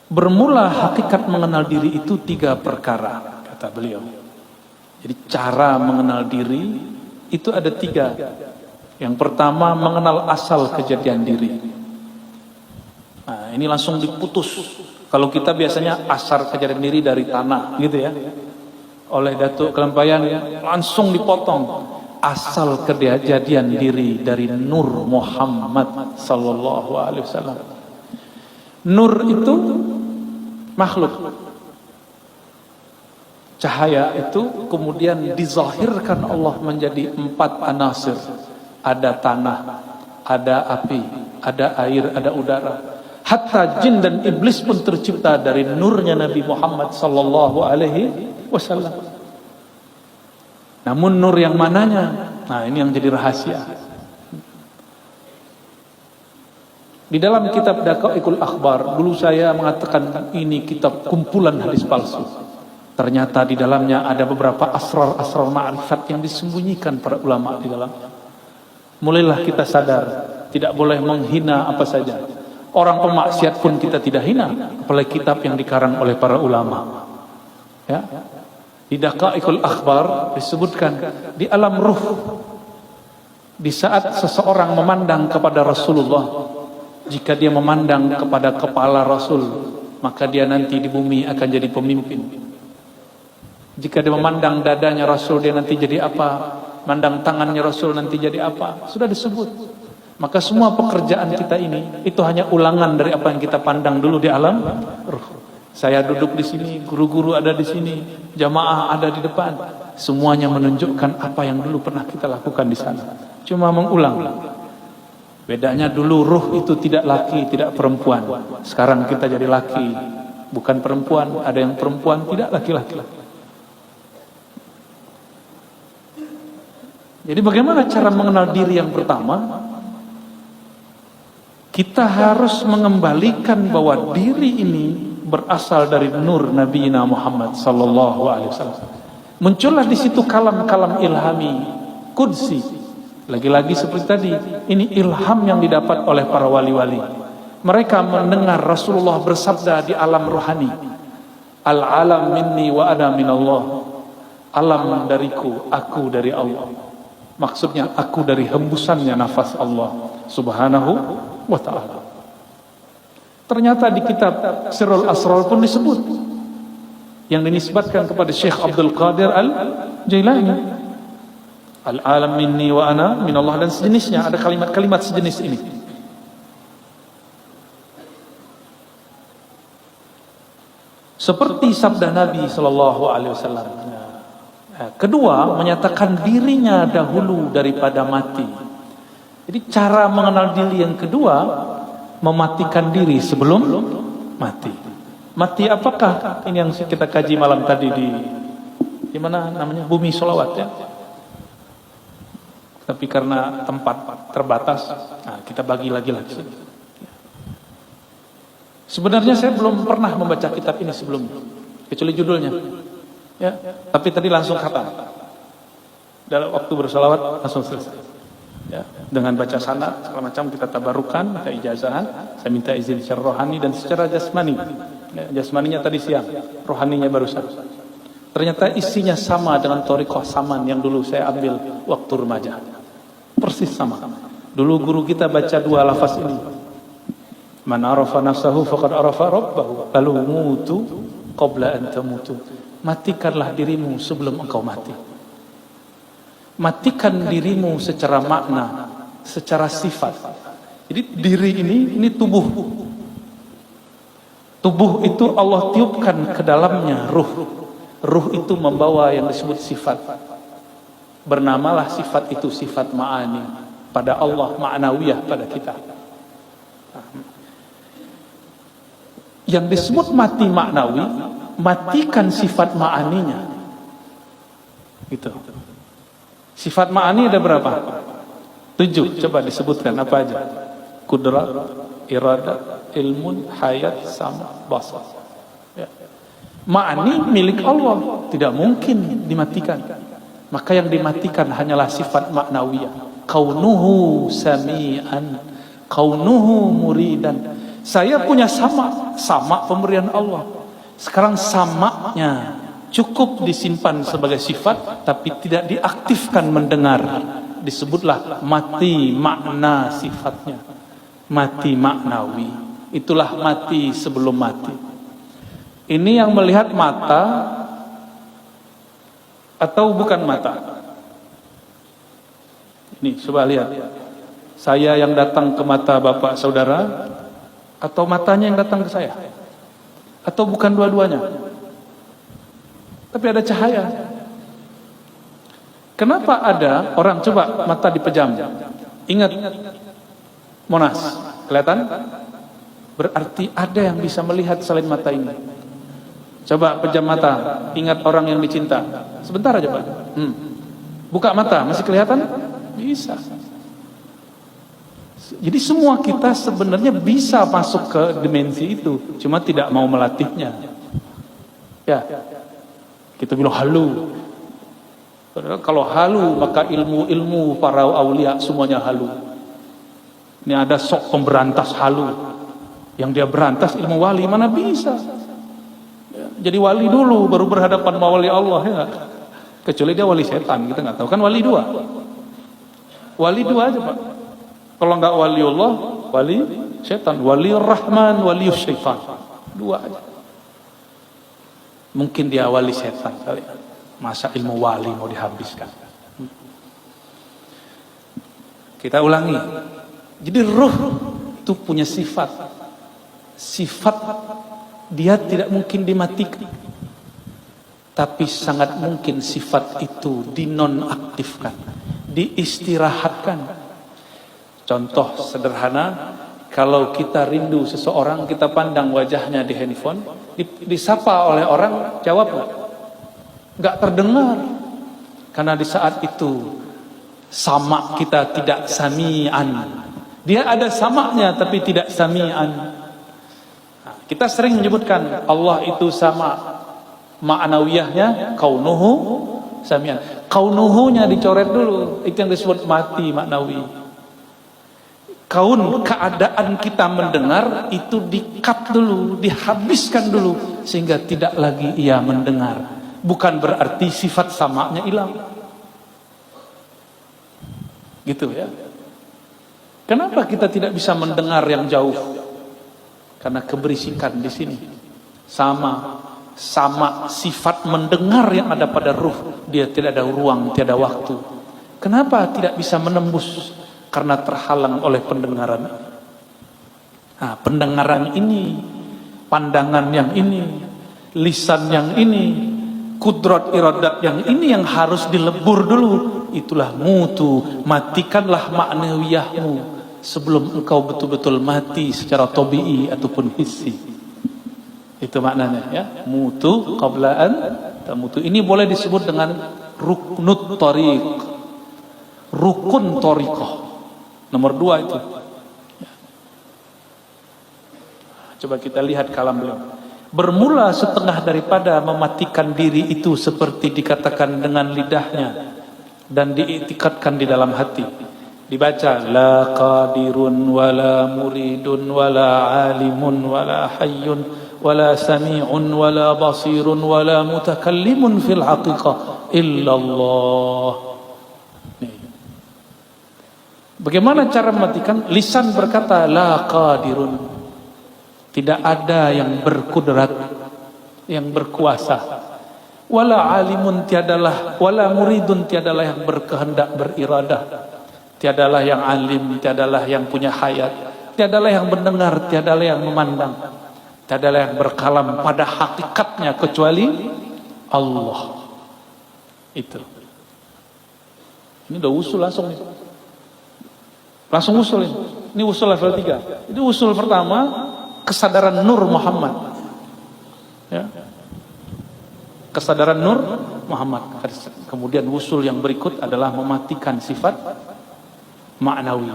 Bermula hakikat mengenal diri itu 3 perkara, kata beliau. Jadi cara mengenal diri itu ada 3. Yang pertama, mengenal asal kejadian diri. Nah, ini langsung diputus. Kalau kita biasanya asal kejadian diri dari tanah, gitu ya. Oleh Datuk Kelampayan langsung dipotong. Asal kejadian diri dari Nur Muhammad sallallahu alaihi wasallam. Nur itu makhluk. Cahaya itu kemudian dizahirkan Allah menjadi 4 anasir. Ada tanah, ada api, ada air, ada udara. Hatta jin dan iblis pun tercipta dari nurnya Nabi Muhammad sallallahu alaihi wasallam. Namun nur yang mananya? Nah, ini yang jadi rahasia. Di dalam kitab Daqaiqul Akhbar, dulu saya mengatakan ini kitab kumpulan hadis palsu. Ternyata di dalamnya ada beberapa asrar-asrar ma'rifat yang disembunyikan para ulama di dalamnya. Mulailah kita sadar, tidak boleh menghina apa saja. Orang pemaksiat pun kita tidak hina, apalagi kitab yang dikarang oleh para ulama. Ya. Di Daqaiqul Akhbar disebutkan di alam ruh, di saat seseorang memandang kepada Rasulullah, jika dia memandang kepada kepala Rasul, maka dia nanti di bumi akan jadi pemimpin. Jika dia memandang dadanya Rasul, dia nanti jadi apa? Mandang tangannya Rasul nanti jadi apa? Sudah disebut. Maka semua pekerjaan kita ini itu hanya ulangan dari apa yang kita pandang dulu di alam ruh. Saya duduk di sini, guru-guru ada di sini, jamaah ada di depan. Semuanya menunjukkan apa yang dulu pernah kita lakukan di sana. Cuma mengulang. Bedanya dulu ruh itu tidak laki, tidak perempuan. Sekarang kita jadi laki, bukan perempuan. Ada yang perempuan, tidak laki-laki. Jadi bagaimana cara mengenal diri yang pertama? Kita harus mengembalikan bahwa diri ini berasal dari nur Nabi Muhammad sallallahu alaihi wasallam. Muncullah di situ kalam-kalam ilhami qudsi. Lagi-lagi seperti tadi, ini ilham yang didapat oleh para wali-wali. Mereka mendengar Rasulullah bersabda di alam rohani, Al-alam minni wa ana minallah. Alam dariku, aku dari Allah. Maksudnya aku dari hembusannya nafas Allah subhanahu wa ta'ala. Ternyata di kitab Sirrul Asrar pun disebut, yang dinisbatkan kepada Syekh Abdul Qadir Al-Jailani, Al-alam minni wa ana minallah, dan sejenisnya. Ada kalimat-kalimat sejenis ini. Seperti sabda Nabi sallallahu alaihi wasallam. Kedua, menyatakan dirinya dahulu daripada mati. Jadi cara mengenal diri yang kedua, mematikan diri sebelum mati. Mati apakah? Ini yang kita kaji malam tadi di mana namanya? Bumi Sholawat ya. Tapi karena tempat terbatas, nah kita bagi lagi. Sebenarnya saya belum pernah membaca kitab ini sebelumnya, kecuali judulnya. Ya, tapi tadi langsung khatam. Dalam waktu bersolawat langsung selesai. Ya, dengan baca sanad segala macam kita tabarukan, kita ijazahan. Saya minta izin secara rohani dan secara jasmani. Ya, jasmaninya tadi siang, rohaninya barusan. Ternyata isinya sama dengan thariqah saman yang dulu saya ambil waktu remaja. Persis sama. Dulu guru kita baca 2 lafaz ini. Man arafa nafsahu faqad arafa rabbahu. Lalu mutu qabla an tamutu. Matikanlah dirimu sebelum engkau mati. Matikan dirimu secara makna, secara sifat. Jadi diri ini tubuh. Tubuh itu Allah tiupkan ke dalamnya ruh. Ruh itu membawa yang disebut sifat. Bernamalah sifat itu sifat ma'ani. Pada Allah, ma'nawiyah pada kita. Yang disebut mati maknawi, matikan sifat ma'aninya. Gitu. Sifat ma'ani ada berapa? 7. Coba disebutkan apa aja? Qudrat, iradat, ilmun, hayat, sama, basar. Ya. Ma'ani milik Allah, tidak mungkin dimatikan. Maka yang dimatikan hanyalah sifat maknawiyah. Kaunuhu sami'an, kaunuhu muridan. Saya punya sama pemberian Allah. Sekarang samanya cukup disimpan sebagai sifat, tapi tidak diaktifkan mendengar. Disebutlah mati makna sifatnya. Mati maknawi. Itulah mati sebelum mati. Ini yang melihat mata atau bukan mata? Ini coba lihat. Saya yang datang ke mata bapak saudara, atau matanya yang datang ke saya? Atau bukan dua-duanya? Tapi ada cahaya. Kenapa ada orang coba mata dipejam? Ingat Monas, kelihatan? Berarti ada yang bisa melihat selain mata ini. Coba pejam mata, ingat orang yang dicinta. Sebentar aja Pak. Buka mata, masih kelihatan? Bisa. Jadi semua kita sebenarnya bisa masuk ke dimensi itu, cuma tidak mau melatihnya. Ya, kita bilang halu. Padahal kalau halu, maka ilmu para aulia semuanya halu. Ini ada sok pemberantas halu, yang dia berantas ilmu wali, mana bisa? Ya, jadi wali dulu, baru berhadapan sama wali Allah ya. Kecuali dia wali setan, kita nggak tahu kan wali dua. Wali dua aja Pak. Kalau nggak wali Allah, wali setan, wali Rahman, wali syaitan, dua aja. Mungkin dia wali setan kali. Masa ilmu wali mau dihabiskan? Kita ulangi. Jadi ruh itu punya sifat. Sifat dia tidak mungkin dimatikan. Tapi sangat mungkin sifat itu dinonaktifkan, diistirahatkan. Contoh sederhana, kalau kita rindu seseorang, kita pandang wajahnya di handphone, disapa oleh orang, jawab nggak terdengar, karena di saat itu sama kita tidak sami'an. Dia ada samanya tapi tidak sami'an. Nah, kita sering menyebutkan Allah itu sama, ma'nawiyahnya kaunuhu sami'an. Kaunuhunya dicoret dulu, itu yang disebut mati maknawi. Kaun, keadaan kita mendengar itu di-cut dulu, dihabiskan dulu, sehingga tidak lagi ia mendengar. Bukan berarti sifat samanya hilang. Gitu ya. Kenapa kita tidak bisa mendengar yang jauh? Karena keberisikan di sini. Sama sifat mendengar yang ada pada ruh, dia tidak ada ruang, tiada waktu. Kenapa tidak bisa menembus? Karena terhalang oleh pendengaran. Nah, pendengaran ini, pandangan yang ini, lisan yang ini, kudrat iradat yang ini yang harus dilebur dulu. Itulah mutu, matikanlah maknawiyahmu sebelum engkau betul-betul mati secara tabi'i ataupun hissi. Itu maknanya ya. Mutu qablaan tamutu. Ini boleh disebut dengan ruknut tariq. Rukun tariqah. Nomor 2 itu. Coba kita lihat kalam beliau. Bermula setengah daripada mematikan diri itu seperti dikatakan dengan lidahnya dan diiktikadkan di dalam hati. Dibaca la qadirun wala muridun wala alimun wala hayyun wala sami'un wala basirun wala mutakallimun fil haqiqah illallah. Bagaimana cara mematikan? Lisan berkata la qadirun, tidak ada yang berkudrat, yang berkuasa. Wala alimun, tiadalah, wala muridun, tiadalah yang berkehendak, beriradah. Tiadalah yang alim, tiadalah yang punya hayat, tiadalah yang mendengar, tiadalah yang memandang, tiadalah yang berkalam pada hakikatnya kecuali Allah. Itu. Ini udah usul langsung nih. Langsung usul ini. Ini usul level 3. Itu usul pertama, kesadaran Nur Muhammad. Ya. Kesadaran Nur Muhammad. Kemudian usul yang berikut adalah mematikan sifat maknawi.